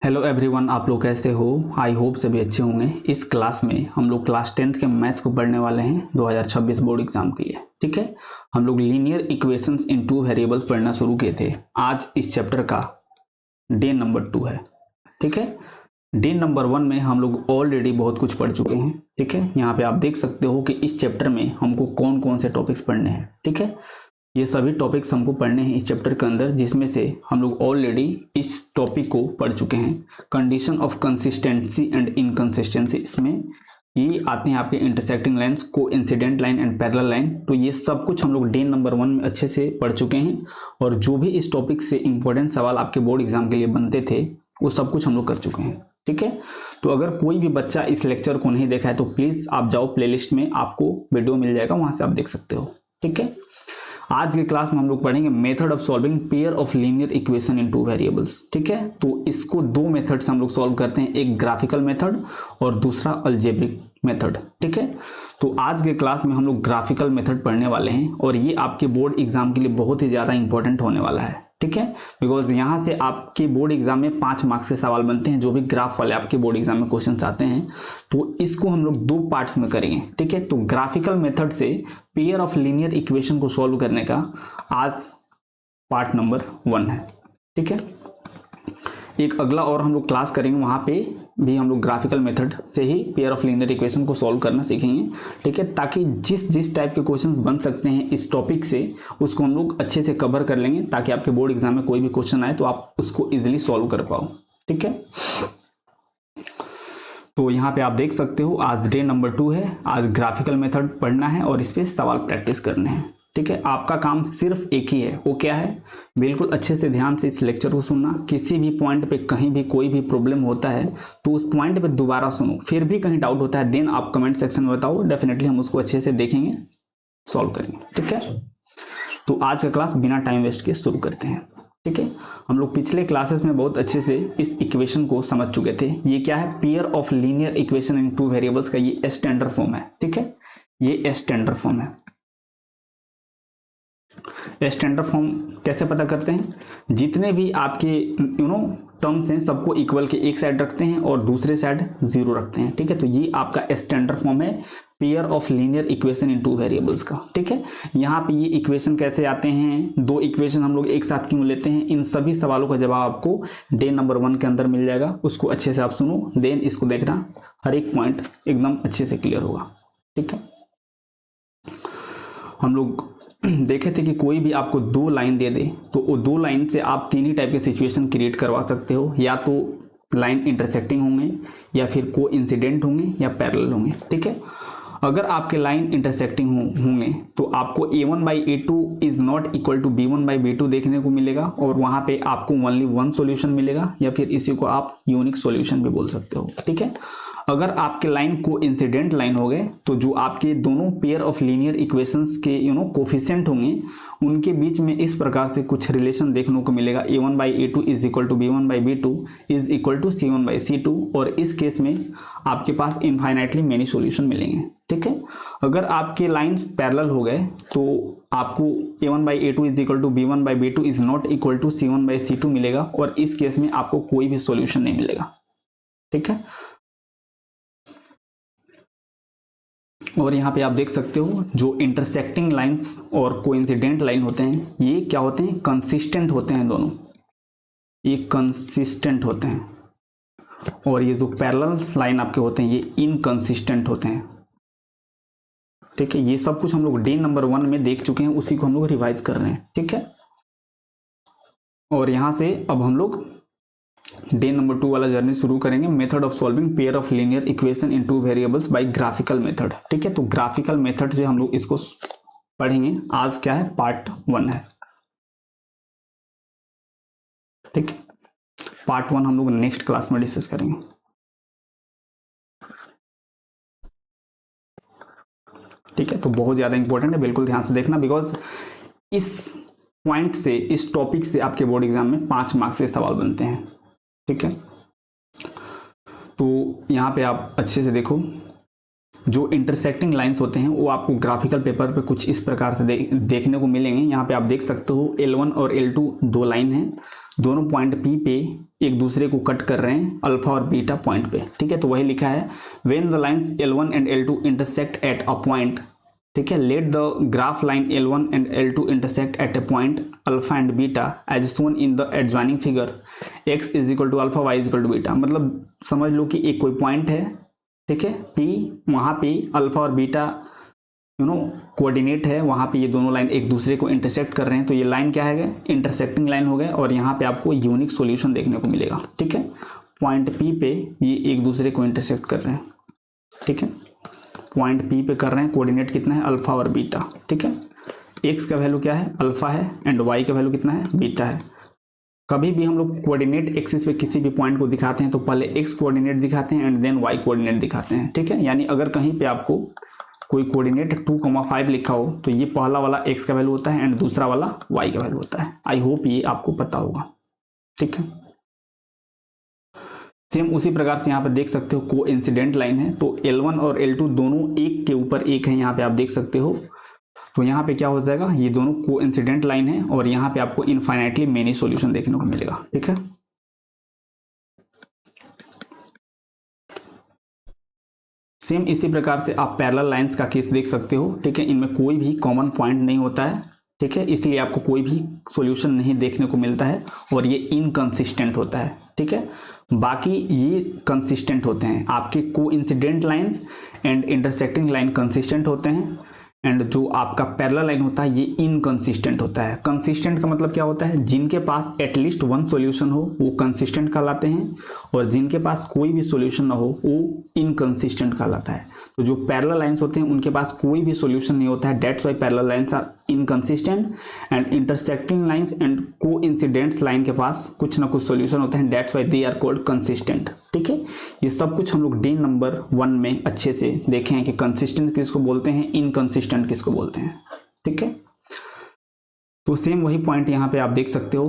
Hello everyone, आप लोग कैसे हो? आई होप सभी अच्छे होंगे। इस क्लास में हम लोग क्लास 10th के मैथ्स को पढ़ने वाले हैं 2026 बोर्ड एग्जाम के लिए। ठीक है, हम लोग लीनियर इक्वेशंस इन टू वेरिएबल्स पढ़ना शुरू किए थे। आज इस चैप्टर का डे नंबर 2 है। ठीक है, डे नंबर 1 में हम लोग ऑलरेडी बहुत कुछ पढ़ चुके हैं। ठीक है, यहाँ पे आप देख सकते हो कि इस चैप्टर में हमको कौन कौन से टॉपिक्स पढ़ने हैं। ठीक है, ये सभी टॉपिक्स हमको पढ़ने हैं इस चैप्टर के अंदर, जिसमें से हम लोग ऑलरेडी इस टॉपिक को पढ़ चुके हैं। Condition of consistency and inconsistency, इसमें ये आते हैं आपके इंटरसेक्टिंग लाइंस, को incident line and parallel line. तो ये सब कुछ हम लोग डे नंबर 1 में अच्छे से पढ़ चुके हैं, और जो भी इस टॉपिक से इंपॉर्टेंट सवाल आपके बोर्ड एग्जाम के लिए बनते थे वो सब कुछ हम लोग कर चुके हैं। ठीक है, तो अगर कोई भी बच्चा इस लेक्चर को नहीं देखा है तो प्लीज आप जाओ प्लेलिस्ट में, आपको वीडियो मिल जाएगा, वहां से आप देख सकते हो। ठीक है, आज के क्लास में हम लोग पढ़ेंगे method of solving pair of linear equation in two variables. ठीक है, तो इसको दो मेथड से हम लोग सॉल्व करते हैं, एक ग्राफिकल मेथड और दूसरा अलजेब्रिक मेथड। ठीक है, तो आज के क्लास में हम लोग ग्राफिकल मेथड पढ़ने वाले हैं, और ये आपके बोर्ड एग्जाम के लिए बहुत ही ज्यादा इंपॉर्टेंट होने वाला है। ठीक है, बिकॉज यहाँ से आपके बोर्ड एग्जाम में 5 मार्क्स से सवाल बनते हैं, जो भी ग्राफ वाले आपके बोर्ड एग्जाम में क्वेश्चंस आते हैं। तो इसको हम लोग 2 पार्ट्स में करेंगे। ठीक है, तो ग्राफिकल मेथड से पेयर ऑफ लीनियर इक्वेशन को सॉल्व करने का आज पार्ट नंबर 1 है। ठीक है, एक अगला और हम लोग क्लास करेंगे, वहां पे भी हम लोग ग्राफिकल मेथड से ही पेयर ऑफ लीनियर इक्वेशन को सॉल्व करना सीखेंगे। ठीक है, ताकि जिस टाइप के क्वेश्चन बन सकते हैं इस टॉपिक से, उसको हम लोग अच्छे से कवर कर लेंगे, ताकि आपके बोर्ड एग्जाम में कोई भी क्वेश्चन आए तो आप उसको इजिली सॉल्व कर पाओ। ठीक है, तो यहाँ पे आप देख सकते हो आज डे नंबर 2 है। आज ग्राफिकल मेथड पढ़ना है और इस पे सवाल प्रैक्टिस करने हैं। ठीक है, आपका काम सिर्फ एक ही है, वो क्या है? बिल्कुल अच्छे से ध्यान से इस लेक्चर को सुनना। किसी भी पॉइंट पे कहीं भी कोई भी प्रॉब्लम होता है तो उस पॉइंट पे दोबारा सुनो, फिर भी कहीं डाउट होता है देन आप कमेंट सेक्शन में बताओ, डेफिनेटली हम उसको अच्छे से देखेंगे, सॉल्व करेंगे। ठीक है, तो आज का क्लास बिना टाइम वेस्ट के शुरू करते हैं। ठीक है, हम लोग पिछले क्लासेस में बहुत अच्छे से इस इक्वेशन को समझ चुके थे। ये क्या है? Pair of linear equation in two variables का ये स्टैंडर्ड फॉर्म है। ठीक है, ये स्टैंडर्ड फॉर्म है। स्टैंडर्ड फॉर्म कैसे पता करते हैं? जितने भी आपके टर्म्स हैं सबको इक्वल के एक साइड रखते हैं और दूसरे साइड 0 रखते हैं। ठीक है, तो ये आपका स्टैंडर्ड फॉर्म है pair of linear equation in two variables का। ठीक है, यहाँ पे ये इक्वेशन कैसे आते हैं, 2 इक्वेशन हम लोग एक साथ क्यों लेते हैं, इन सभी सवालों का जवाब आपको डे नंबर 1 के अंदर मिल जाएगा। उसको अच्छे से आप सुनो, देन इसको देखना, हर एक पॉइंट एकदम अच्छे से क्लियर होगा। ठीक है, हम लोग देखे थे कि कोई भी आपको 2 लाइन दे दे तो वो 2 लाइन से आप 3 ही टाइप के सिचुएशन क्रिएट करवा सकते हो, या तो लाइन इंटरसेक्टिंग होंगे, या फिर को इंसिडेंट होंगे, या पैरेलल होंगे। ठीक है, अगर आपके लाइन इंटरसेक्टिंग होंगे तो आपको a1/a2 is not equal to b1/b2 देखने को मिलेगा, और वहां पे आपको ओनली 1 सॉल्यूशन मिलेगा, या फिर इसी को आप यूनिक सॉल्यूशन भी बोल सकते हो। ठीक है, अगर आपके लाइन को इंसिडेंट लाइन हो गए तो जो आपके दोनों पेयर ऑफ लीनियर इक्वेशंस के कोफिशिएंट होंगे, उनके बीच में इस प्रकार से कुछ रिलेशन देखने को मिलेगा, a1/a2 is equal to b1/b2 is equal to c1/c2, और इस केस में आपके पास इनफाइनाइटली मेनी सॉल्यूशन मिलेंगे। ठीक है, अगर आपके लाइंस पैरेलल हो गए तो आपको a1/a2 is equal to b1/b2 is not equal to c1/c2 मिलेगा, और इस केस में आपको कोई भी सॉल्यूशन नहीं मिलेगा। ठीक है, और यहाँ पे आप देख सकते हो जो इंटरसेक्टिंग लाइंस और कोइंसिडेंट लाइन होते हैं, ये क्या होते हैं? कंसिस्टेंट होते हैं दोनों, ये कंसिस्टेंट होते हैं, और ये जो पैरेलल लाइन आपके होते हैं ये इनकंसिस्टेंट होते हैं। ठीक है, ये सब कुछ हम लोग डे नंबर 1 में देख चुके हैं, उसी को हम लोग रिवाइज कर रहे हैं। ठीक है, और यहां से अब हम लोग डे नंबर 2 वाला जर्नी शुरू करेंगे, method of solving pair of linear equation in two variables by graphical method. ठीक है, तो ग्राफिकल मेथड से हम लोग इसको पढ़ेंगे। आज क्या है? पार्ट 1 है। ठीक है, पार्ट 1 हम लोग नेक्स्ट क्लास में डिस्कस करेंगे। ठीक है, तो बहुत ज्यादा इंपॉर्टेंट है, बिल्कुल ध्यान से देखना, बिकॉज इस पॉइंट से, इस टॉपिक से आपके बोर्ड एग्जाम में 5 मार्क्स के सवाल बनते हैं। ठीक है, तो यहाँ पे आप अच्छे से देखो, जो इंटरसेक्टिंग लाइंस होते हैं वो आपको ग्राफिकल पेपर पे कुछ इस प्रकार से देखने को मिलेंगे। यहाँ पे आप देख सकते हो L1 और L2 2 लाइन हैं, दोनों पॉइंट P पे एक दूसरे को कट कर रहे हैं अल्फा और बीटा पॉइंट पे, ठीक है। तो वही लिखा है when the lines L1 and L2 intersect at a point, ठीक है, let the graph line L1 and L2 intersect at a point alpha and beta as shown in the adjoining figure x is equal to alpha, y is equal to beta. मतलब समझ लो कि एक कोई point है, ठीक है, P, वहां पे अल्फा और बीटा कोऑर्डिनेट है, वहां पे ये दोनों लाइन एक दूसरे को इंटरसेक्ट कर रहे हैं। तो ये लाइन क्या है, इंटरसेक्टिंग लाइन हो गए, और यहाँ पे आपको यूनिक सॉल्यूशन देखने को मिलेगा, ठीक है। पॉइंट P पे ये एक दूसरे को इंटरसेक्ट कर रहे हैं, ठीक है, पॉइंट P पे कर रहे हैं, कोऑर्डिनेट कितना है, अल्फा और बीटा, ठीक है। x का वैल्यू क्या है, अल्फा है, एंड y का वैल्यू कितना है, बीटा है। कभी भी हम लोग कोऑर्डिनेट एक्सिस पे किसी भी पॉइंट को दिखाते हैं तो पहले x कोऑर्डिनेट दिखाते हैं एंड देन y कोऑर्डिनेट दिखाते हैं, ठीक है। यानी अगर कहीं पे आपको कोई कोऑर्डिनेट 2,5 लिखा हो तो ये पहला वाला x का वैल्यू होता है एंड दूसरा वाला y का वैल्यू होता है। आई होप ये आपको पता होगा, ठीक है। सेम उसी प्रकार से यहाँ पे देख सकते हो कोइंसिडेंट लाइन है, तो L1 और L2 दोनों एक के ऊपर एक है, यहाँ पे आप देख सकते हो। तो यहाँ पे क्या हो जाएगा, ये दोनों कोइंसिडेंट लाइन है और यहाँ पे आपको इनफाइनाइटली मेनी सॉल्यूशन देखने को मिलेगा, ठीक है। सेम इसी प्रकार से आप पैरेलल लाइंस का केस देख सकते हो, ठीक है। इनमें कोई भी कॉमन पॉइंट नहीं होता है, ठीक है, इसलिए आपको कोई भी सॉल्यूशन नहीं देखने को मिलता है और ये इनकंसिस्टेंट होता है, ठीक है। बाकी ये कंसिस्टेंट होते हैं, आपके coincident lines and intersecting line consistent होते हैं, एंड जो आपका पैरेलल लाइन होता है ये इनकंसिस्टेंट होता है। कंसिस्टेंट का मतलब क्या होता है, जिनके पास एटलीस्ट वन सॉल्यूशन हो वो कंसिस्टेंट कहलाते हैं, और जिनके पास कोई भी सॉल्यूशन ना हो वो इनकंसिस्टेंट कहलाता है। तो जो पैरेलल लाइंस होते हैं उनके पास कोई भी सॉल्यूशन नहीं होता है, that's why parallel lines are inconsistent, and intersecting lines and coincidents line के पास कुछ ना कुछ सॉल्यूशन होता है, that's why they are called consistent, ठीक है। ये सब कुछ हम लोग डे नंबर 1 में अच्छे से देखे हैं कि कंसिस्टेंट किसको बोलते हैं, इनकंसिस्टेंट किसको बोलते हैं, ठीक है। तो सेम वही पॉइंट यहाँ पे आप देख सकते हो,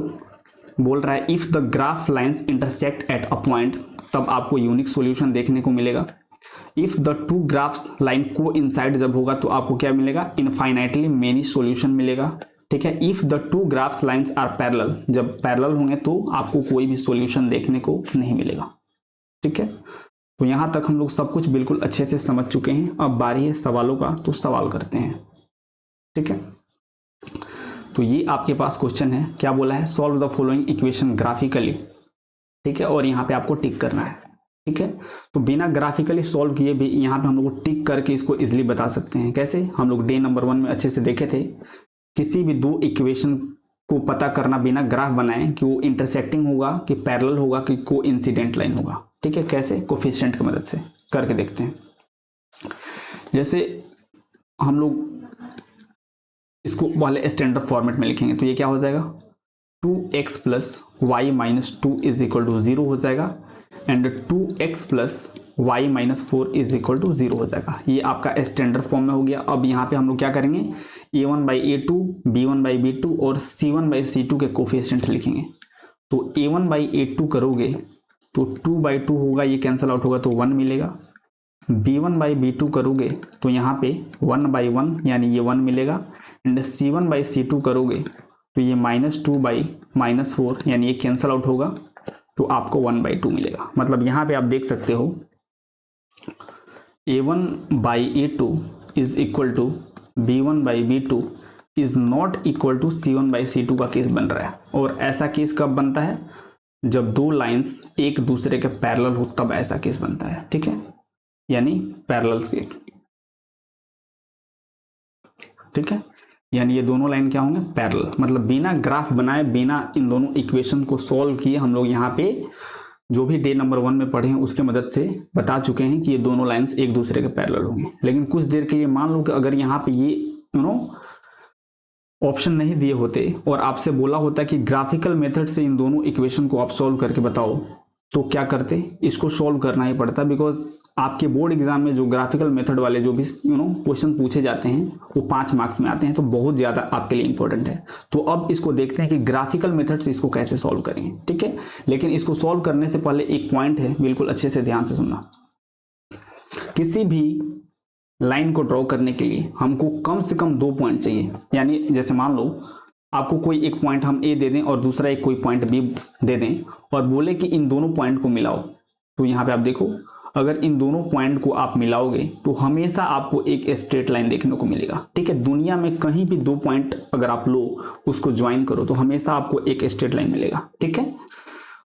बोल रहा है if the graph lines intersect at a point, तब आपको यूनिक सॉल्यूशन देखने को मिलेगा। If the two graphs line को इनसाइड जब होगा तो आपको क्या मिलेगा, इनफाइनाइटली मेनी सॉल्यूशन मिलेगा, ठीक है। If the two graphs lines are parallel, जब पैरेलल होंगे तो आपको कोई भी सॉल्यूशन देखने को नहीं मिलेगा, ठीक है। तो यहां तक हम लोग सब कुछ बिल्कुल अच्छे से समझ चुके हैं। अब बारी है सवालों का, तो सवाल करते हैं, ठीक है। तो ये आपके पास क्वेश्चन है, क्या बोला है, solve the following equation graphically, ठीक है, और यहाँ पे आपको टिक करना है, ठीक है। तो बिना ग्राफिकली सॉल्व किए भी यहाँ पे हम लोग टिक करके इसको इजिली बता सकते हैं। कैसे, हम लोग डे नंबर 1 में अच्छे से देखे थे, किसी भी दो इक्वेशन को पता करना बिना ग्राफ बनाए कि वो इंटरसेक्टिंग होगा कि पैरेलल होगा कि कोइंसिडेंट लाइन होगा, ठीक है। कैसे, कोफिशिएंट की मदद से करके देखते हैं। जैसे हम लोग इसको पहले स्टैंडर्ड फॉर्मेट में लिखेंगे, तो ये क्या हो जाएगा, 2x plus y minus 2 is equal to 0 हो जाएगा, and 2x plus y minus 4 is equal to 0 हो जाएगा। ये आपका स्टैंडर्ड फॉर्म में हो गया। अब यहाँ पे हम लोग क्या करेंगे, a1/a2, b1/b2 और c1/c2 के कोफिशिएंट्स लिखेंगे। तो a1/a2 करोगे तो 2/2 होगा, ये कैंसिल आउट होगा तो 1 मिलेगा। b1/b2 करोगे तो यहाँ पे 1/1 यानी ये 1 मिलेगा, एंड c1/c2 करोगे तो ये -2/-4 यानी ये कैंसिल आउट होगा तो आपको 1/2 मिलेगा। मतलब यहाँ पे आप देख सकते हो a1/a2 is equal to b1/b2 is not equal to c1/c2 का केस बन रहा है। और ऐसा केस कब बनता है, जब दो लाइंस एक दूसरे के पैरेलल हो, तब ऐसा केस बनता है, ठीक है, यानी पैरेलल्स के, ठीक है। यानी ये दोनों लाइन क्या होंगे, पैरेलल। मतलब बिना ग्राफ बनाए, बिना इन दोनों इक्वेशन को सॉल्व किए हम लोग यहाँ पे जो भी डे नंबर 1 में पढ़े हैं उसके मदद से बता चुके हैं कि ये दोनों लाइंस एक दूसरे के पैरेलल होंगे। लेकिन कुछ देर के लिए मान लो कि अगर यहाँ पे ये ऑप्शन नहीं दिए होते और आपसे बोला होता कि ग्राफिकल मेथड से इन दोनों इक्वेशन को आप सॉल्व करके बताओ, तो क्या करते, इसको सॉल्व करना ही पड़ता, बिकॉज आपके बोर्ड एग्जाम में जो ग्राफिकल मेथड वाले जो भी क्वेश्चन पूछे जाते हैं वो 5 मार्क्स में आते हैं, तो बहुत ज़्यादा आपके लिए इंपॉर्टेंट है। तो अब इसको देखते हैं कि ग्राफिकल मेथड से इसको कैसे सॉल्व करेंगे, ठीक है। लेकिन इसको सॉल्व करने से पहले एक पॉइंट है, बिल्कुल अच्छे से ध्यान से सुनना। किसी भी लाइन को ड्रॉ करने के लिए हमको कम से कम 2 पॉइंट चाहिए। यानी जैसे मान लो आपको कोई एक पॉइंट हम ए दे दें और दूसरा एक कोई पॉइंट बी दे दें और बोले कि इन दोनों पॉइंट को मिलाओ, तो यहाँ पे आप देखो अगर इन दोनों पॉइंट को आप मिलाओगे तो हमेशा आपको एक स्ट्रेट लाइन देखने को मिलेगा। ठीक है, दुनिया में कहीं भी दो पॉइंट अगर आप लो उसको ज्वाइन करो तो हमेशा आपको एक स्ट्रेट लाइन मिलेगा। ठीक है,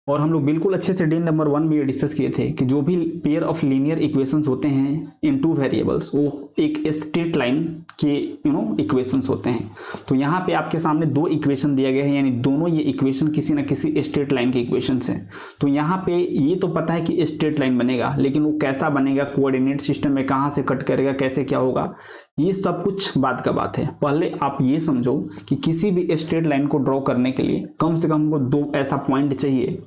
और हम लोग बिल्कुल अच्छे से डे नंबर 1 में ये डिस्कस किए थे कि जो भी पेयर ऑफ लीनियर इक्वेशंस होते हैं इन टू वेरिएबल्स वो एक स्ट्रेट लाइन के इक्वेशंस होते हैं। तो यहाँ पे आपके सामने दो इक्वेशन दिया गया है, यानी दोनों ये इक्वेशन किसी ना किसी स्ट्रेट लाइन के इक्वेशंस हैं। तो यहाँ पे ये तो पता है कि स्ट्रेट लाइन बनेगा, लेकिन वो कैसा बनेगा, कोऑर्डिनेट सिस्टम में कहाँ से कट करेगा, कैसे क्या होगा, ये सब कुछ बात का बात है। पहले आप ये समझो कि किसी भी स्ट्रेट लाइन को ड्रॉ करने के लिए कम से कम हमको दो ऐसा पॉइंट चाहिए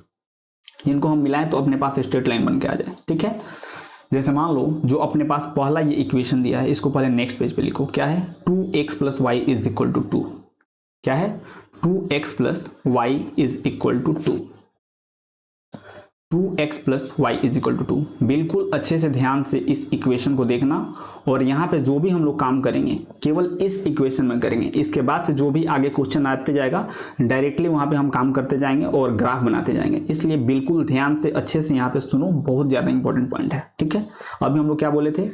जिनको हम मिलाएं तो अपने पास स्ट्रेट लाइन बन के आ जाए। ठीक है, जैसे मान लो जो अपने पास पहला ये इक्वेशन दिया है इसको पहले नेक्स्ट पेज पे लिखो। क्या है, 2x + y = 2। क्या है, 2x + y = 2। 2x + y = 2। बिल्कुल अच्छे से ध्यान से इस इक्वेशन को देखना और यहाँ पे जो भी हम लोग काम करेंगे केवल इस इक्वेशन में करेंगे। इसके बाद से जो भी आगे क्वेश्चन आते जाएगा डायरेक्टली वहाँ पे हम काम करते जाएंगे और ग्राफ बनाते जाएंगे। इसलिए बिल्कुल ध्यान से अच्छे से यहाँ पे सुनो, बहुत ज़्यादा इंपॉर्टेंट पॉइंट है। ठीक है, अभी हम लोग क्या बोले थे,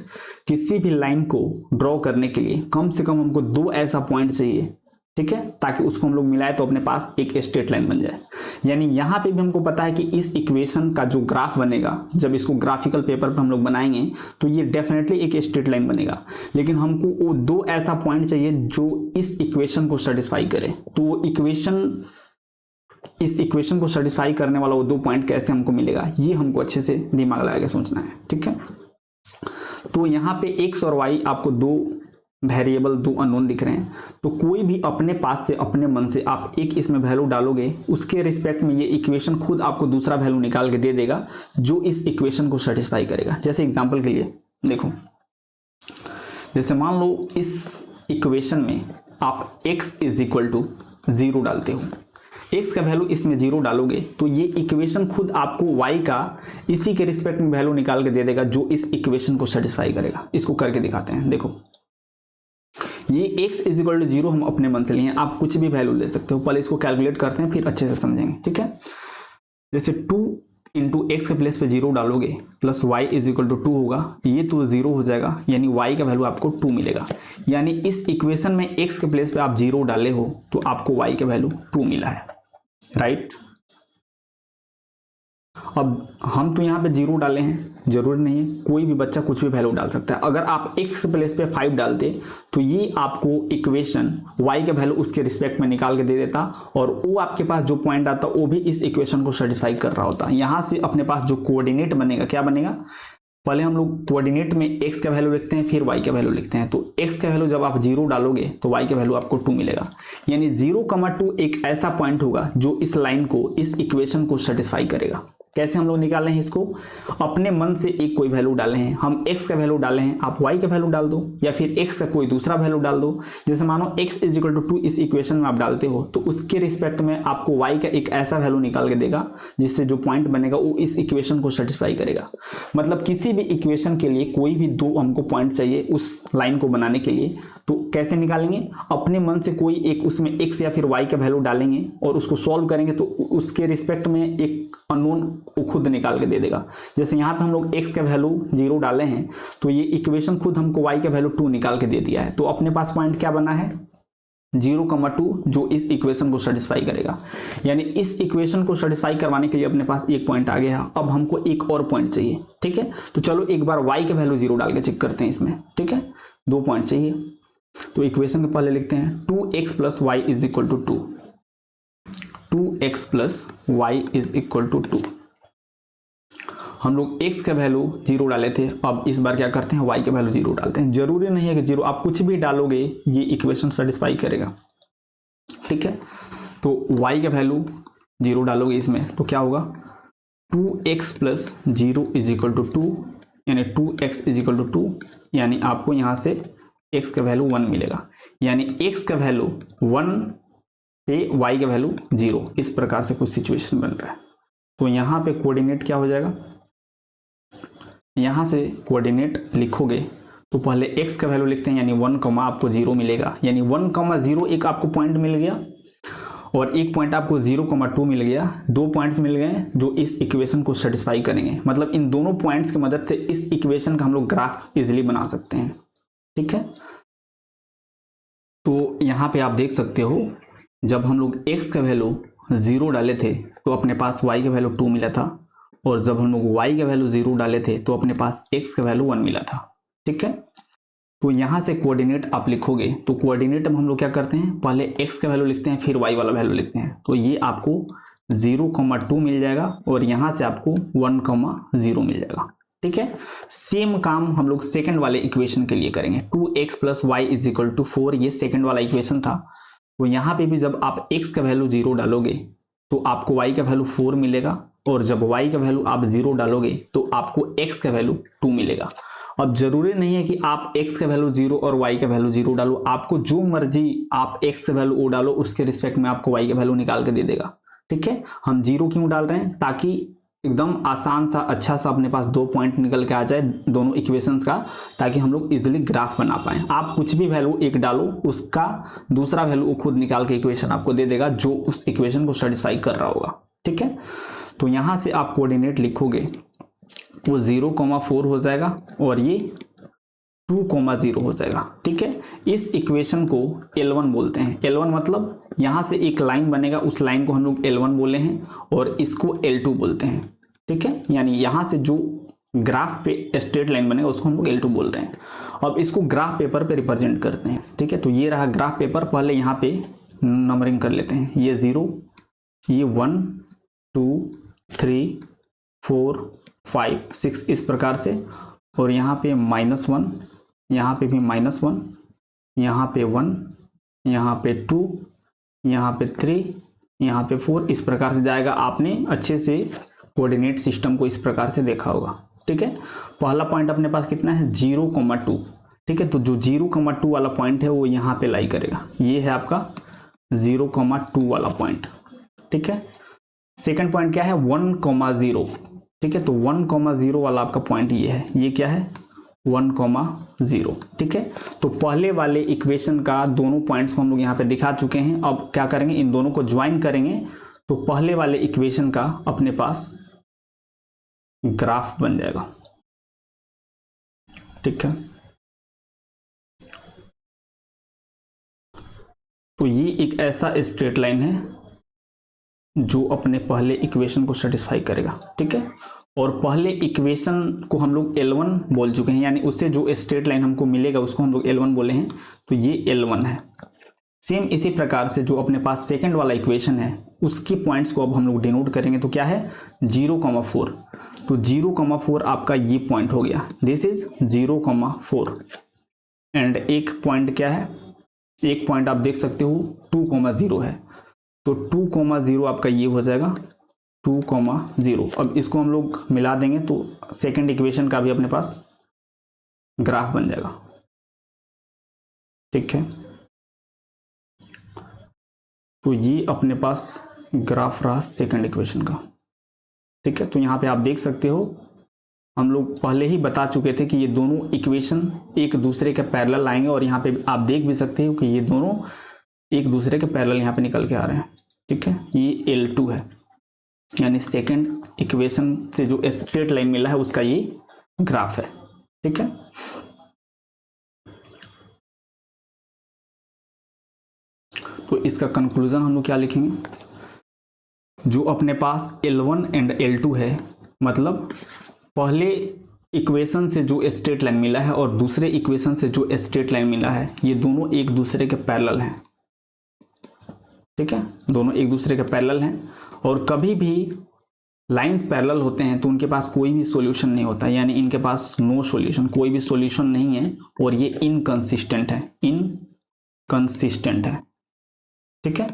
किसी भी लाइन को ड्रॉ करने के लिए कम से कम हमको दो ऐसा पॉइंट चाहिए। ठीक है, ताकि उसको हम लोग मिलाए तो अपने पास एक स्ट्रेट लाइन बन जाए। यानी यहाँ पे भी हमको पता है कि इस इक्वेशन का जो ग्राफ बनेगा, जब इसको ग्राफिकल पेपर पर हम लोग बनाएंगे तो ये डेफिनेटली एक स्ट्रेट लाइन बनेगा, लेकिन हमको वो दो ऐसा पॉइंट चाहिए जो इस इक्वेशन को सेटिस्फाई करे। तो वो इस इक्वेशन को सेटिस्फाई करने वाला वो दो पॉइंट कैसे हमको मिलेगा, ये हमको अच्छे से दिमाग लगा के सोचना है। ठीक है, तो यहाँ पे x और y आपको दो वेरिएबल, दो अननोन दिख रहे हैं। तो कोई भी अपने पास से अपने मन से आप एक इसमें वैल्यू डालोगे, उसके रिस्पेक्ट में ये इक्वेशन खुद आपको दूसरा वैल्यू निकाल के दे देगा जो इस इक्वेशन को सेटिस्फाई करेगा। जैसे एग्जांपल के लिए देखो, जैसे मान लो इस इक्वेशन में आप x = 0 डालते हो, x का वैल्यू इसमें 0 डालोगे तो ये इक्वेशन खुद आपको y का इसी के रिस्पेक्ट में वैल्यू निकाल के दे देगा जो इस इक्वेशन को सेटिस्फाई करेगा। इसको करके दिखाते हैं। देखो, ये x = 0 हम अपने मन से लिए, आप कुछ भी वैल्यू ले सकते हो। पहले इसको कैलकुलेट करते हैं फिर अच्छे से समझेंगे। ठीक है, जैसे 2 × x के प्लेस पे 0 डालोगे प्लस y = 2 होगा, ये तो 0 हो जाएगा, यानी y का वैल्यू आपको 2 मिलेगा। यानी इस इक्वेशन में x के प्लेस पे आप 0 डाले हो तो आपको y का वैल्यू 2 मिला है, राइट। अब हम तो यहाँ पे 0 डाले हैं, जरूरी नहीं है, कोई भी बच्चा कुछ भी वैल्यू डाल सकता है। अगर आप x प्लेस पे 5 डालते तो ये आपको इक्वेशन y का वैल्यू उसके रिस्पेक्ट में निकाल के दे देता और वो आपके पास जो पॉइंट आता वो भी इस इक्वेशन को सेटिस्फाई कर रहा होता। यहाँ से अपने पास जो कोऑर्डिनेट बनेगा, क्या बनेगा, पहले हम लोग कोऑर्डिनेट में x का वैल्यू लिखते हैं फिर y का वैल्यू लिखते हैं। तो x का वैल्यू जब आप 0 डालोगे तो y का वैल्यू आपको 2 मिलेगा। यानी 0,2 एक ऐसा पॉइंट होगा जो इस लाइन को, इस इक्वेशन को सेटिस्फाई करेगा। कैसे हम लोग निकाले हैं इसको, अपने मन से एक कोई वैल्यू डाले हैं, हम x का वैल्यू डाले हैं, आप y का वैल्यू डाल दो या फिर x का कोई दूसरा वैल्यू डाल दो। जैसे मानो x = 2 इस इक्वेशन में आप डालते हो तो उसके रिस्पेक्ट में आपको y का एक ऐसा वैल्यू निकाल के देगा जिससे जो पॉइंट बनेगा वो इस इक्वेशन को सेटिस्फाई करेगा। मतलब किसी भी इक्वेशन के लिए कोई भी दो हमको पॉइंट चाहिए उस लाइन को बनाने के लिए, तो कैसे निकालेंगे, अपने मन से कोई एक उसमें x या फिर y का वैल्यू डालेंगे और उसको सॉल्व करेंगे तो उसके रिस्पेक्ट में एक अननोन वो खुद निकाल के दे देगा। जैसे यहाँ पे हम लोग x का वैल्यू 0 डाले हैं तो ये इक्वेशन खुद हमको y का वैल्यू 2 निकाल के दे दिया है। तो अपने पास पॉइंट क्या बना है, 0,2 जो इस इक्वेशन को सेटिस्फाई करेगा। यानी इस इक्वेशन को सेटिस्फाई करवाने के लिए अपने पास एक पॉइंट आ गया है। अब हमको एक और पॉइंट चाहिए। ठीक है, तो चलो एक बार y का वैल्यू 0 डाल के चेक करते हैं इसमें। ठीक है, दो पॉइंट चाहिए तो इक्वेशन के पहले लिखते हैं 2x + y = 2। 2x + y = 2। हम लोग x का वैल्यू 0 डाले थे, अब इस बार क्या करते हैं, y का वैल्यू 0 डालते हैं। जरूरी नहीं है कि 0, आप कुछ भी डालोगे ये इक्वेशन सेटिस्फाई करेगा। ठीक है, तो y का वैल्यू 0 डालोगे इसमें तो क्या होगा, 2x + 0 = 2, यानी 2x = 2, यानी आपको यहाँ से x का वैल्यू 1 मिलेगा। यानी x का वैल्यू 1 पे y का वैल्यू 0, इस प्रकार से कुछ सिचुएशन बन रहा है। तो यहाँ पे कोऑर्डिनेट क्या हो जाएगा, यहाँ से कोऑर्डिनेट लिखोगे तो पहले x का वैल्यू लिखते हैं, यानी 1, आपको 0 मिलेगा। यानी 1, 0 एक आपको पॉइंट मिल गया और एक पॉइंट आपको 0,2 मिल गया, 2 पॉइंट्स मिल गए जो इस इक्वेशन को सेटिस्फाई करेंगे। मतलब इन दोनों पॉइंट्स की मदद से इस इक्वेशन का हम लोग ग्राफ इजीली बना सकते हैं। ठीक है, तो यहाँ पे आप देख सकते हो जब हम लोग x का वैल्यू 0 डाले थे तो अपने पास y का वैल्यू 2 मिला था, और जब हम लोग y का वैल्यू 0 डाले थे तो अपने पास x का वैल्यू 1 मिला था। ठीक है, तो यहाँ से कोऑर्डिनेट आप लिखोगे तो कोऑर्डिनेट में हम लोग क्या करते हैं, पहले x का वैल्यू लिखते हैं फिर y वाला वैल्यू लिखते हैं। तो ये आपको 0,2 मिल जाएगा और यहाँ से आपको 1,0 मिल जाएगा। ठीक है, सेम काम हम लोग सेकंड वाले इक्वेशन के लिए करेंगे। 2x + y = 4, ये सेकंड वाला इक्वेशन था। तो यहाँ पे भी जब आप x का वैल्यू 0 डालोगे तो आपको y का वैल्यू 4 मिलेगा, और जब y का वैल्यू आप 0 डालोगे तो आपको x का वैल्यू 2 मिलेगा। अब जरूरी नहीं है कि आप x का वैल्यू 0 और y का वैल्यू 0 डालो, आपको जो मर्जी आप x का वैल्यू ओ डालो, उसके रिस्पेक्ट में आपको y का वैल्यू निकाल के दे देगा। ठीक है, हम 0 क्यों डाल रहे हैं, ताकि एकदम आसान सा अच्छा सा अपने पास 2 पॉइंट निकल के आ जाए दोनों इक्वेशंस का, ताकि हम लोग इजीली ग्राफ बना पाए। आप कुछ भी वैल्यू एक डालो, उसका दूसरा वैल्यू खुद निकाल के इक्वेशन आपको दे देगा जो उस इक्वेशन को सेटिस्फाई कर रहा होगा। ठीक है, तो यहाँ से आप कोऑर्डिनेट लिखोगे वो 0,4 हो जाएगा और ये 2,0 हो जाएगा। ठीक है, इस इक्वेशन को L1 बोलते हैं। L1 मतलब यहां से एक लाइन बनेगा, उस लाइन को हम लोग L1 बोले हैं, और इसको L2 बोलते हैं। ठीक है, यानी यहां से जो ग्राफ पे स्ट्रेट लाइन बनेगा उसको हम लोग L2 बोल रहे हैं। अब इसको ग्राफ पेपर पे रिप्रेजेंट करते हैं। ठीक है, तो ये रहा ग्राफ पेपर। पहले यहाँ पे नंबरिंग कर लेते हैं, ये 0, ये 1, 2, 3, 4, 5, 6 इस प्रकार से, और यहाँ पे -1, यहाँ पे भी -1, यहाँ पे 1, यहाँ पे 2, यहाँ पे 3, यहाँ पे 4, इस प्रकार से जाएगा। आपने अच्छे से कोऑर्डिनेट सिस्टम को इस प्रकार से देखा होगा। ठीक है, पहला पॉइंट अपने पास कितना है, 0,2। ठीक है, तो जो 0,2 वाला पॉइंट है वो यहाँ पे लाई करेगा, ये है आपका 0,2 वाला पॉइंट। ठीक है, सेकंड पॉइंट क्या है, 1,0। ठीक है, तो 1,0 वाला आपका पॉइंट ये है, ये क्या है 1,0। ठीक है, तो पहले वाले इक्वेशन का दोनों पॉइंट्स को हम लोग यहाँ पे दिखा चुके हैं। अब क्या करेंगे, इन दोनों को ज्वाइन करेंगे तो पहले वाले इक्वेशन का अपने पास ग्राफ बन जाएगा। ठीक है, तो ये एक ऐसा स्ट्रेट लाइन है जो अपने पहले इक्वेशन को सेटिस्फाई करेगा। ठीक है, और पहले इक्वेशन को हम लोग L1 बोल चुके हैं, यानी उससे जो स्ट्रेट लाइन हमको मिलेगा उसको हम लोग L1 बोले हैं, तो ये L1 है। सेम इसी प्रकार से जो अपने पास सेकंड वाला इक्वेशन है उसके पॉइंट्स को अब हम लोग डिनोट करेंगे, तो क्या है 0,4। तो 0,4 आपका ये पॉइंट हो गया, दिस इज 0,4। एंड एक पॉइंट क्या है, एक पॉइंट आप देख सकते हो 2,0 है, तो 2,0 आपका ये हो जाएगा 2,0। अब इसको हम लोग मिला देंगे तो सेकंड इक्वेशन का भी अपने पास ग्राफ बन जाएगा। ठीक है, तो ये अपने पास ग्राफ रहा सेकंड इक्वेशन का। ठीक है, तो यहाँ पे आप देख सकते हो हम लोग पहले ही बता चुके थे कि ये दोनों इक्वेशन एक दूसरे के पैरेलल आएंगे, और यहाँ पे आप देख भी सकते हो कि ये दोनों एक दूसरे के पैरेलल यहाँ पे निकल के आ रहे हैं। ठीक है, ये L2 है, यानी सेकंड इक्वेशन से जो स्ट्रेट लाइन मिला है उसका ये ग्राफ है। ठीक है, तो इसका कंक्लूजन हम लोग क्या लिखेंगे, जो अपने पास L1 एंड L2 है, मतलब पहले इक्वेशन से जो स्ट्रेट लाइन मिला है और दूसरे इक्वेशन से जो स्ट्रेट लाइन मिला है, ये दोनों एक दूसरे के पैरेलल हैं। ठीक है, दोनों एक दूसरे के पैरेलल हैं, और कभी भी लाइंस पैरेलल होते हैं तो उनके पास कोई भी सॉल्यूशन नहीं होता, यानी इनके पास नो सॉल्यूशन, कोई भी सॉल्यूशन नहीं है, और ये इनकंसिस्टेंट है, इनकंसिस्टेंट है। ठीक है,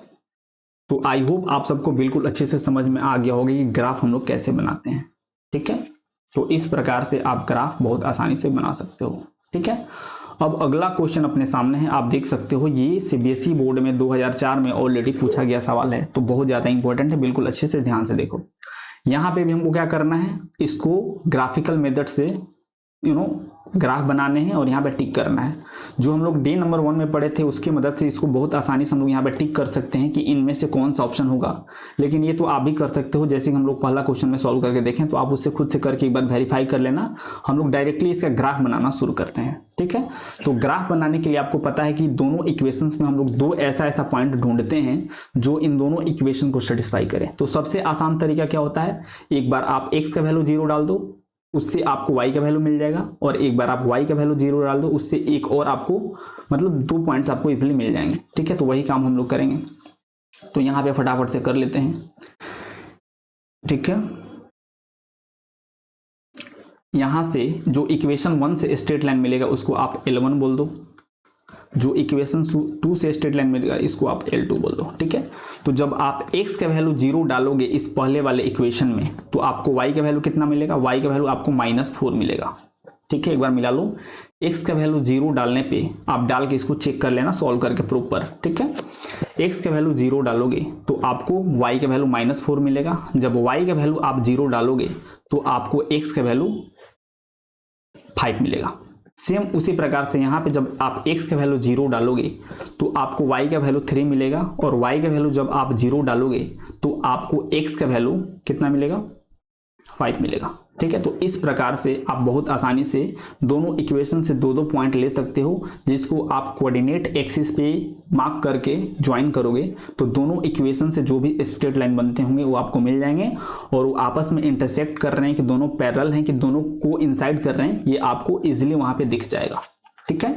तो आई होप आप सबको बिल्कुल अच्छे से समझ में आ गया होगा कि ग्राफ हम लोग कैसे बनाते हैं। ठीक है, तो इस प्रकार से आप ग्राफ बहुत आसानी से बना सकते हो। ठीक है, अब अगला क्वेश्चन अपने सामने है, आप देख सकते हो ये सीबीएसई बोर्ड में 2004 में ऑलरेडी पूछा गया सवाल है, तो बहुत ज़्यादा इंपॉर्टेंट है, बिल्कुल अच्छे से ध्यान से देखो। यहाँ पे भी हमको क्या करना है, इसको ग्राफिकल मेथड से ग्राफ बनाने हैं और यहाँ पे टिक करना है। जो हम लोग डे नंबर 1 में पढ़े थे उसकी मदद से इसको बहुत आसानी से हम लोग यहाँ पे टिक कर सकते हैं कि इनमें से कौन सा ऑप्शन होगा। लेकिन ये तो आप भी कर सकते हो, जैसे कि हम लोग पहला क्वेश्चन में सॉल्व करके देखें तो आप उससे खुद से करके एक बार वेरीफाई कर लेना। हम लोग डायरेक्टली इसका ग्राफ बनाना शुरू करते हैं, ठीक है। तो ग्राफ बनाने के लिए आपको पता है कि दोनों इक्वेशंस में हम लोग दो ऐसा पॉइंट ढूंढते हैं जो इन दोनों इक्वेशन को सेटिस्फाई करें। तो सबसे आसान तरीका क्या होता है, एक बार आप x का वैल्यू 0 डाल दो, उससे आपको y का वैल्यू मिल जाएगा, और एक बार आप y का वैल्यू 0 डाल दो, उससे एक और आपको मतलब 2 पॉइंट्स आपको इजीली मिल जाएंगे, ठीक है। तो वही काम हम लोग करेंगे। तो यहाँ पे फटाफट से कर लेते हैं, ठीक है। यहां से जो इक्वेशन 1 से स्ट्रेट लाइन मिलेगा उसको आप L1 बोल दो, जो इक्वेशन 2 से स्ट्रेट लाइन मिलेगा इसको आप L2 बोल दो, ठीक है। तो जब आप x का वैल्यू 0 डालोगे इस पहले वाले इक्वेशन में तो आपको y का वैल्यू कितना मिलेगा, y का वैल्यू आपको -4 मिलेगा, ठीक है। एक बार मिला लो, x का वैल्यू 0 डालने पे आप डाल के इसको चेक कर लेना सॉल्व करके प्रूफ पर, ठीक है। x का वैल्यू 0 डालोगे तो आपको y का वैल्यू -4 मिलेगा। जब y का वैल्यू आप 0 डालोगे तो आपको x का वैल्यू 5 मिलेगा। सेम उसी प्रकार से यहाँ पे जब आप x का वैल्यू 0 डालोगे तो आपको y का वैल्यू 3 मिलेगा, और y का वैल्यू जब आप 0 डालोगे तो आपको x का वैल्यू कितना मिलेगा, 5 मिलेगा, ठीक है। तो इस प्रकार से आप बहुत आसानी से दोनों इक्वेशन से दो पॉइंट ले सकते हो, जिसको आप कोऑर्डिनेट एक्सिस पे मार्क करके ज्वाइन करोगे तो दोनों इक्वेशन से जो भी स्ट्रेट लाइन बनते होंगे वो आपको मिल जाएंगे, और वो आपस में इंटरसेक्ट कर रहे हैं कि दोनों पैरेलल हैं कि दोनों को इंसाइड कर रहे हैं, ये आपको इजिली वहां पे दिख जाएगा, ठीक है।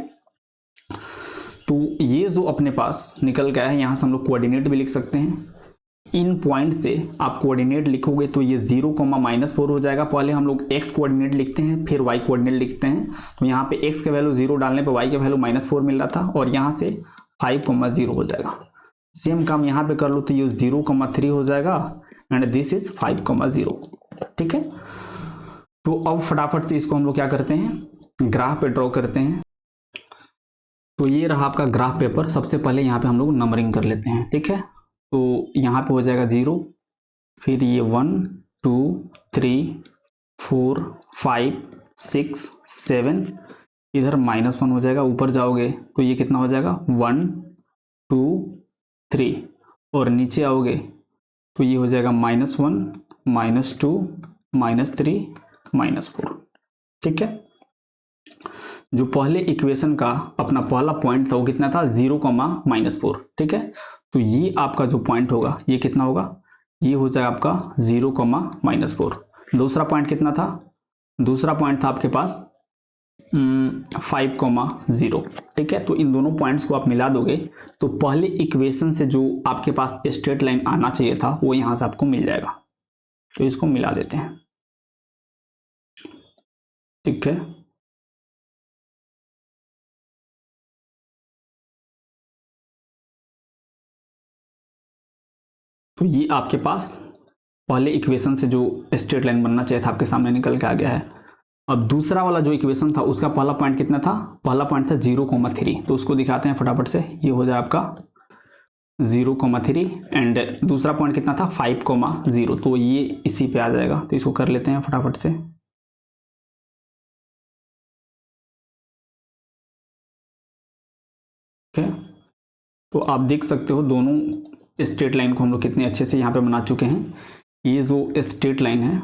तो ये जो अपने पास निकल गया है, यहां से हम लोग कोऑर्डिनेट भी लिख सकते हैं। इन पॉइंट से आप कोऑर्डिनेट लिखोगे तो ये 0, -4 हो जाएगा। पहले हम लोग x कोऑर्डिनेट लिखते हैं फिर y कोऑर्डिनेट लिखते हैं। तो यहाँ पे x का वैल्यू 0 डालने पे y का वैल्यू -4 मिल रहा था, और यहाँ से 5, 0 हो जाएगा। सेम काम यहाँ पे कर लो तो ये 0, 3 हो जाएगा, एंड दिस इज 5, 0, ठीक है। तो अब फटाफट से इसको हम लोग क्या करते हैं, ग्राफ पे ड्रॉ करते हैं। तो ये रहा आपका ग्राफ पेपर। सबसे पहले यहाँ पे हम लोग नंबरिंग कर लेते हैं, ठीक है। तो यहाँ पे हो जाएगा 0, फिर ये 1, 2, 3, 4, 5, 6, 7, इधर -1 हो जाएगा। ऊपर जाओगे तो ये कितना हो जाएगा, 1, 2, 3, और नीचे आओगे तो ये हो जाएगा -1, -2, -3, -4, ठीक है। जो पहले इक्वेशन का अपना पहला पॉइंट था वो कितना था, 0, -4, ठीक है। तो ये आपका जो पॉइंट होगा ये कितना होगा, ये हो जाएगा आपका 0, -4। दूसरा पॉइंट कितना था, दूसरा पॉइंट था आपके पास 5, 0, ठीक है। तो इन दोनों पॉइंट्स को आप मिला दोगे तो पहले इक्वेशन से जो आपके पास स्ट्रेट लाइन आना चाहिए था वो यहां से आपको मिल जाएगा। तो इसको मिला देते हैं, ठीक है। तो ये आपके पास पहले इक्वेशन से जो स्ट्रेट लाइन बनना चाहिए था आपके सामने निकल के आ गया है। अब दूसरा वाला जो इक्वेशन था उसका पहला पॉइंट कितना था, पहला पॉइंट था 0, 3। तो उसको दिखाते हैं फटाफट से। ये हो जाए आपका 0, 3, एंड दूसरा पॉइंट कितना था 5, 0। तो ये इसी पे आ जाएगा। तो इसको कर लेते हैं फटाफट से। ठीक है, तो आप देख सकते हो दोनों स्ट्रेट लाइन को हम लोग कितने अच्छे से यहाँ पे बना चुके हैं। ये जो स्ट्रेट लाइन है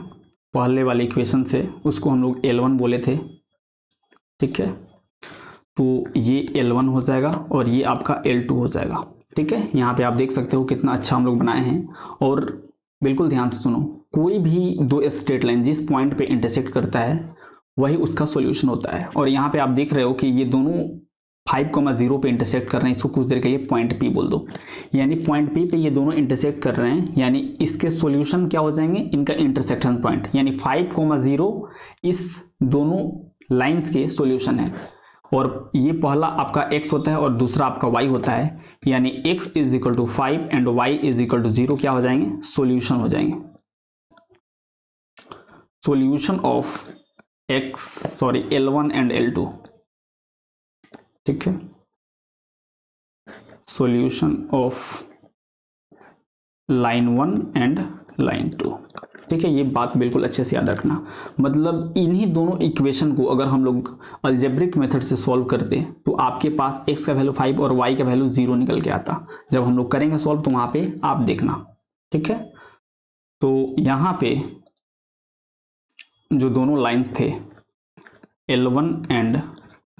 पहले वाले इक्वेशन से उसको हम लोग L1 बोले थे, ठीक है। तो ये L1 हो जाएगा और ये आपका L2 हो जाएगा, ठीक है। यहाँ पे आप देख सकते हो कितना अच्छा हम लोग बनाए हैं। और बिल्कुल ध्यान से सुनो, कोई भी दो स्ट्रेट लाइन जिस पॉइंट पे इंटरसेक्ट करता है वही उसका सॉल्यूशन होता है। और यहाँ पे आप देख रहे हो कि ये दोनों 5, 0 पे इंटरसेक्ट कर रहे हैं। इसको कुछ देर के लिए पॉइंट P बोल दो, यानी पॉइंट P पे ये दोनों इंटरसेक्ट कर रहे हैं, यानी इसके सॉल्यूशन क्या हो जाएंगे, इनका इंटरसेक्शन पॉइंट, यानी 5, 0 इस दोनों लाइंस के सॉल्यूशन है। और ये पहला आपका x होता है और दूसरा आपका y होता है, यानी x = 5 एंड y = 0 क्या हो जाएंगे, सॉल्यूशन हो जाएंगे। Solution of L1 and L2, ठीक है। Solution of line 1 and line 2। ठीक है, ये बात बिल्कुल अच्छे से याद रखना। मतलब इन्हीं दोनों इक्वेशन को अगर हम लोग अलजेब्रिक मेथड से सॉल्व करते तो आपके पास x का वैल्यू 5 और y का वैल्यू 0 निकल के आता। जब हम लोग करेंगे सॉल्व तो वहां पे आप देखना। ठीक है, तो यहां पे जो दोनों लाइंस थे L1 एंड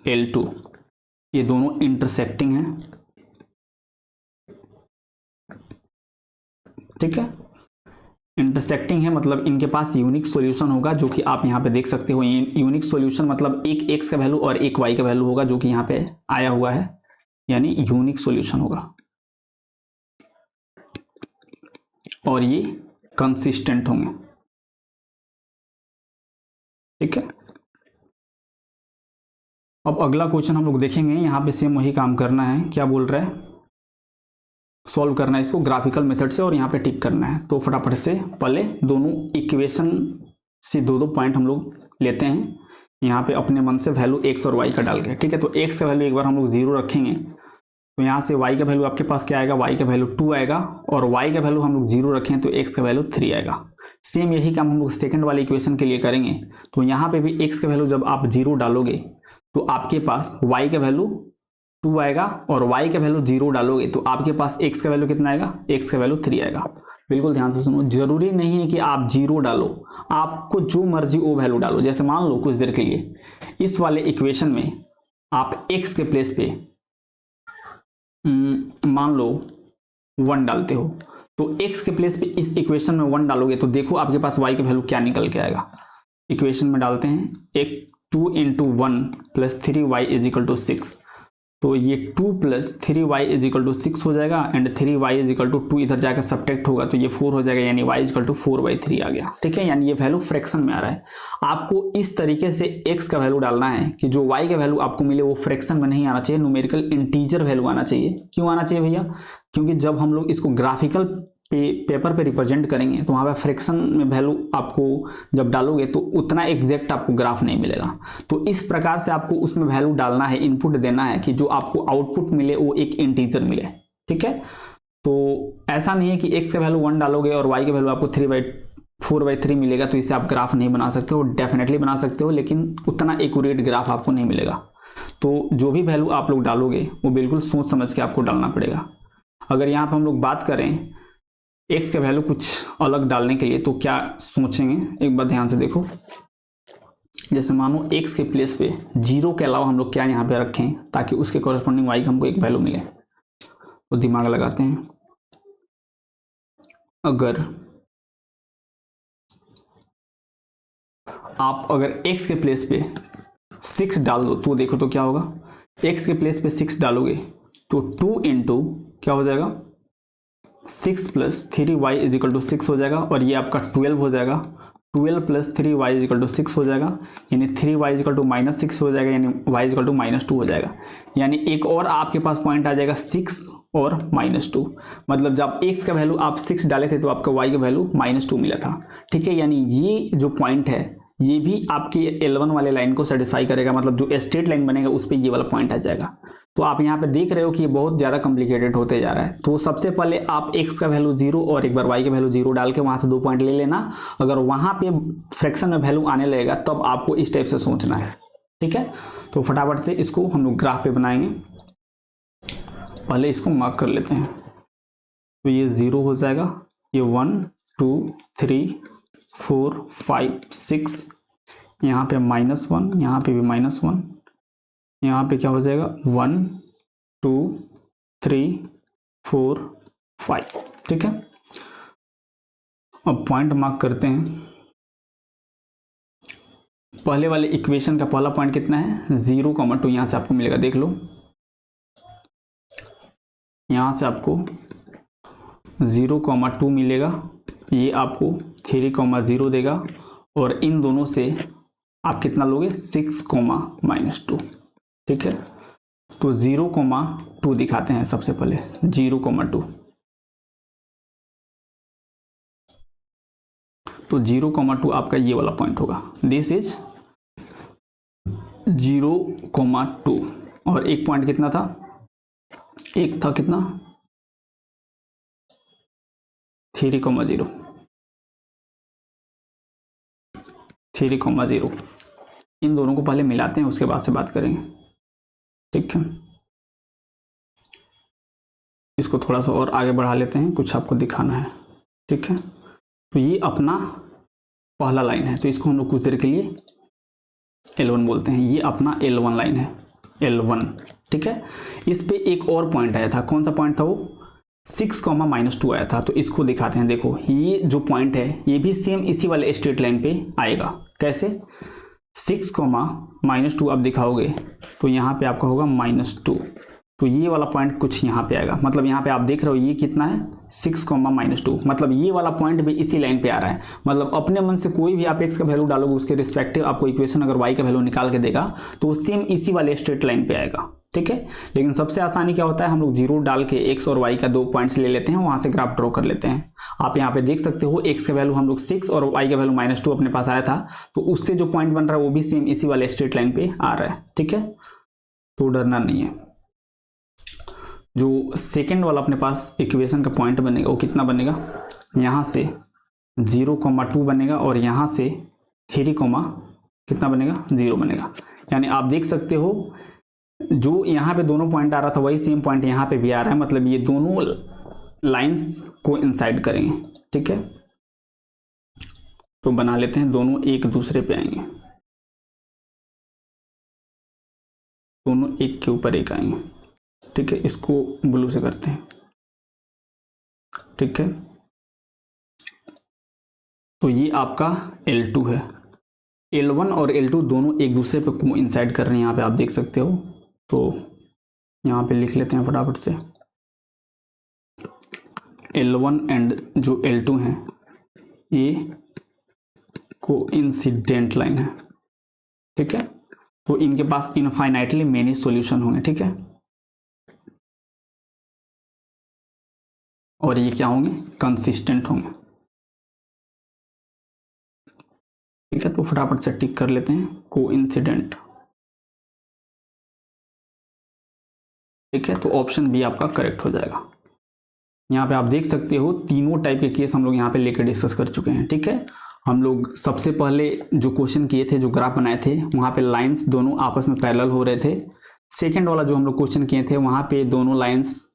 L2 ये दोनों इंटरसेक्टिंग हैं। ठीक है, इंटरसेक्टिंग है मतलब इनके पास यूनिक सॉल्यूशन होगा, जो कि आप यहाँ पे देख सकते हो। यूनिक सॉल्यूशन मतलब एक x का वैल्यू और एक y का वैल्यू होगा, जो कि यहाँ पे आया हुआ है, यानी यूनिक सॉल्यूशन होगा। और ये कंसिस्टेंट होंगे। ठीक है, अब अगला क्वेश्चन हम लोग देखेंगे। यहाँ पे सेम वही काम करना है। क्या बोल रहा है, सॉल्व करना है इसको ग्राफिकल मेथड से और यहाँ पे टिक करना है। तो फटाफट से पहले दोनों इक्वेशन से दो दो पॉइंट हम लोग लेते हैं यहाँ पे अपने मन से वैल्यू x और y का डाल के। ठीक है, तो x का वैल्यू एक बार हम लोग 0 रखेंगे तो यहाँ से y का वैल्यू आपके पास क्या आएगा, y का वैल्यू 2 आएगा, और y का वैल्यू हम लोग 0 रखें तो x का वैल्यू 3 आएगा। सेम यही काम हम लोग सेकंड वाले इक्वेशन के लिए करेंगे। तो यहाँ पे भी x का वैल्यू जब आप 0 डालोगे तो आपके पास y का वैल्यू 2 आएगा, और y का वैल्यू 0 डालोगे तो आपके पास x का वैल्यू कितना आएगा, x का वैल्यू 3 आएगा। बिल्कुल ध्यान से सुनो, जरूरी नहीं है कि आप 0 डालो, आपको जो मर्जी वो वैल्यू डालो। जैसे मान लो कुछ देर के लिए इस वाले इक्वेशन में आप x के प्लेस पे मान लो 1 डालते हो, तो x के प्लेस पे इस इक्वेशन में 1 डालोगे तो देखो आपके पास y का वैल्यू क्या निकल के आएगा। इक्वेशन में डालते हैं, एक 2 into 1 plus 3y is equal to 6, तो ये 2 plus 3y is equal to 6 हो जाएगा, and 3y is equal to 2 इधर जाकर सब्ट्रैक्ट होगा तो ये 4 हो जाएगा, यानी y इज इक्वल टू 4/3 आ गया। ठीक है, यानी ये वैल्यू फ्रैक्शन में आ रहा है। आपको इस तरीके से x का वैल्यू डालना है कि जो y का वैल्यू आपको मिले वो फ्रैक्शन में नहीं आना चाहिए, न्यूमेरिकल इंटीजर वैल्यू आना चाहिए। क्यों आना चाहिए भैया, क्योंकि जब हम लोग इसको ग्राफिकल पेपर पे रिप्रेजेंट करेंगे तो वहाँ पे फ्रैक्शन में वैल्यू आपको जब डालोगे तो उतना एग्जैक्ट आपको ग्राफ नहीं मिलेगा। तो इस प्रकार से आपको उसमें वैल्यू डालना है, इनपुट देना है कि जो आपको आउटपुट मिले वो एक इंटीजर मिले। ठीक है, तो ऐसा नहीं है कि x का वैल्यू 1 डालोगे और y का वैल्यू आपको 4/3 मिलेगा तो इसे आप ग्राफ नहीं बना सकते हो। डेफिनेटली बना सकते हो, लेकिन उतना एक्यूरेट ग्राफ आपको नहीं मिलेगा। तो जो भी वैल्यू आप लोग डालोगे वो बिल्कुल सोच समझ के आपको डालना पड़ेगा। अगर यहाँ पर हम लोग बात करें x का वैल्यू कुछ अलग डालने के लिए तो क्या सोचेंगे, एक बार ध्यान से देखो। जैसे मानो x के प्लेस पे 0 के अलावा हम लोग क्या यहाँ पे रखें ताकि उसके कॉरेस्पॉन्डिंग y का हमको एक वैल्यू मिले। तो दिमाग लगाते हैं, अगर आप अगर x के प्लेस पे 6 डाल दो तो देखो तो क्या होगा। x के प्लेस पे 6 डालोगे तो 2 इंटू क्या हो जाएगा, 6 plus 3y is equal to 6 हो जाएगा, और ये आपका 12 हो जाएगा। 12 plus 3y is equal to 6 हो जाएगा, यानी 3y इज इक्वल टू -6 हो जाएगा, यानी y इज इक्वल टू -2 हो जाएगा। यानी एक और आपके पास पॉइंट आ जाएगा 6 और -2। मतलब जब x का वैल्यू आप 6 डाले थे तो आपका y का वैल्यू -2 मिला था। ठीक है, यानी ये जो पॉइंट है ये भी आपके L1 वाले लाइन को सेटिस्फाई करेगा। मतलब जो स्ट्रेट लाइन बनेगा उस पर ये वाला पॉइंट आ जाएगा। तो आप यहाँ पे देख रहे हो कि ये बहुत ज़्यादा कॉम्प्लिकेटेड होते जा रहा है। तो सबसे पहले आप x का वैल्यू 0 और एक बार y का वैल्यू 0 डाल के वहाँ से 2 पॉइंट ले लेना। अगर वहाँ पे फ्रैक्शन में वैल्यू आने लगेगा तब आपको इस टाइप से सोचना है। ठीक है, तो फटाफट से इसको हम लोग ग्राफ पे बनाएंगे। पहले इसको मार्क कर लेते हैं। तो ये 0 हो जाएगा, ये 1 2 3 4 5 6, यहाँ पे -1, यहाँ पे भी -1, यहाँ पे क्या हो जाएगा 1 2 3 4 5। ठीक है, अब पॉइंट मार्क करते हैं। पहले वाले इक्वेशन का पहला पॉइंट कितना है, 0,2। यहाँ से आपको मिलेगा, देख लो, यहाँ से आपको 0,2 मिलेगा, ये आपको 3,0 देगा, और इन दोनों से आप कितना लोगे 6,-2। ठीक है, तो 0,2 दिखाते हैं सबसे पहले, 0,2। तो 0,2 आपका ये वाला पॉइंट होगा, दिस इज 0,2। और एक पॉइंट कितना था, एक था कितना 3,0। 3,0। इन दोनों को पहले मिलाते हैं, उसके बाद से बात करेंगे, ठीक है। इसको थोड़ा सा और आगे बढ़ा लेते हैं, कुछ आपको दिखाना है, ठीक है। तो ये अपना पहला लाइन है, तो इसको हम लोग कुछ देर के लिए L1 बोलते हैं। ये अपना L1 लाइन है, L1, ठीक है। इस पे एक और पॉइंट आया था, कौन सा पॉइंट था वो? 6,-2 आया था। तो इसको दिखाते हैं। देखो ये जो पॉइंट है ये भी सेम इसी वाले स्ट्रेट लाइन पे आएगा। कैसे? 6,-2 अब दिखाओगे तो यहाँ पे आपका होगा -2, तो ये वाला पॉइंट कुछ यहाँ पे आएगा। मतलब यहाँ पे आप देख रहे हो ये कितना है? 6,-2, मतलब ये वाला पॉइंट भी इसी लाइन पे आ रहा है। मतलब अपने मन से कोई भी आप x का वैल्यू डालोगे, उसके रिस्पेक्टिव आपको इक्वेशन अगर y का वैल्यू निकाल के देगा तो वो सेम इसी वाले स्ट्रेट लाइन पे आएगा, ठीक है। लेकिन सबसे आसानी क्या होता है, हम लोग जीरो डाल के x और y का 2 पॉइंट्स ले लेते हैं, वहां से ग्राफ ड्रॉ कर लेते हैं। आप यहाँ पे देख सकते हो x का वैल्यू हम लोग 6 और y का वैल्यू -2 अपने पास आया था, तो उससे जो पॉइंट बन रहा है वो भी सेम इसी वाले स्ट्रेट लाइन पे आ रहा है, ठीक है। तो डरना नहीं है। जो सेकेंड वाला अपने पास इक्वेशन का पॉइंट बनेगा वो कितना बनेगा? यहाँ से 0,2 बनेगा और यहाँ से 3, कितना बनेगा? 0 बनेगा। यानी आप देख सकते हो जो यहाँ पे दोनों पॉइंट आ रहा था वही सेम पॉइंट यहाँ पे भी आ रहा है। मतलब ये दोनों लाइंस को इंसाइड करेंगे, ठीक है। तो बना लेते हैं, दोनों एक दूसरे पे आएंगे, दोनों एक के ऊपर एक आएंगे, ठीक है। इसको ब्लू से करते हैं, ठीक है। तो ये आपका L2 है। L1 और L2 दोनों एक दूसरे पे कोइंसाइड कर रहे हैं, यहाँ पे आप देख सकते हो। तो यहाँ पे लिख लेते हैं फटाफट से, L1 एंड जो L2 हैं ये कोइंसिडेंट लाइन है, ठीक है। तो इनके पास इनफाइनाइटली मेनी सॉल्यूशन होंगे, ठीक है। और ये क्या होंगे? कंसिस्टेंट होंगे, ठीक है। तो फटाफट से टिक कर लेते हैं, कोइंसिडेंट, ठीक है। तो ऑप्शन बी आपका करेक्ट हो जाएगा। यहाँ पे आप देख सकते हो तीनों टाइप के केस हम लोग यहाँ पे लेकर डिस्कस कर चुके हैं, ठीक है। हम लोग सबसे पहले जो क्वेश्चन किए थे, जो ग्राफ बनाए थे, वहाँ पे लाइंस दोनों आपस में पैरेलल हो रहे थे। सेकेंड वाला जो हम लोग क्वेश्चन किए थे वहाँ पे दोनों लाइंस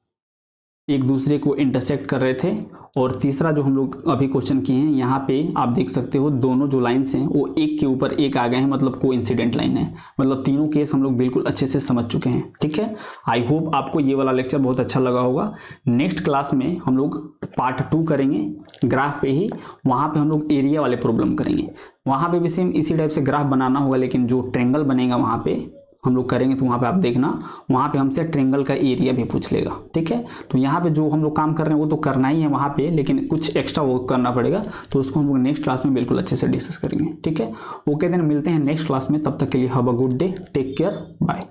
एक दूसरे को इंटरसेक्ट कर रहे थे। और तीसरा जो हम लोग अभी क्वेश्चन किए हैं, यहाँ पे आप देख सकते हो दोनों जो लाइंस हैं वो एक के ऊपर एक आ गए हैं, मतलब कोइंसिडेंट लाइन है। मतलब तीनों केस हम लोग बिल्कुल अच्छे से समझ चुके हैं, ठीक है। आई होप आपको ये वाला लेक्चर बहुत अच्छा लगा होगा। नेक्स्ट क्लास में हम लोग पार्ट 2 करेंगे ग्राफ पे ही। वहाँ पे हम लोग एरिया वाले प्रॉब्लम करेंगे। वहाँ पे भी सेम इसी टाइप से ग्राफ बनाना होगा, लेकिन जो ट्रेंगल बनेगा वहाँ पे हम लोग करेंगे। तो वहाँ पे आप देखना, वहाँ पे हमसे ट्रेंगल का एरिया भी पूछ लेगा, ठीक है। तो यहाँ पे जो हम लोग काम कर रहे हैं वो तो करना ही है वहाँ पे, लेकिन कुछ एक्स्ट्रा वर्क करना पड़ेगा। तो उसको हम लोग नेक्स्ट क्लास में बिल्कुल अच्छे से डिस्कस करेंगे, ठीक है। ओके, देन मिलते हैं नेक्स्ट क्लास में। तब तक के लिए have a good day, take care, bye.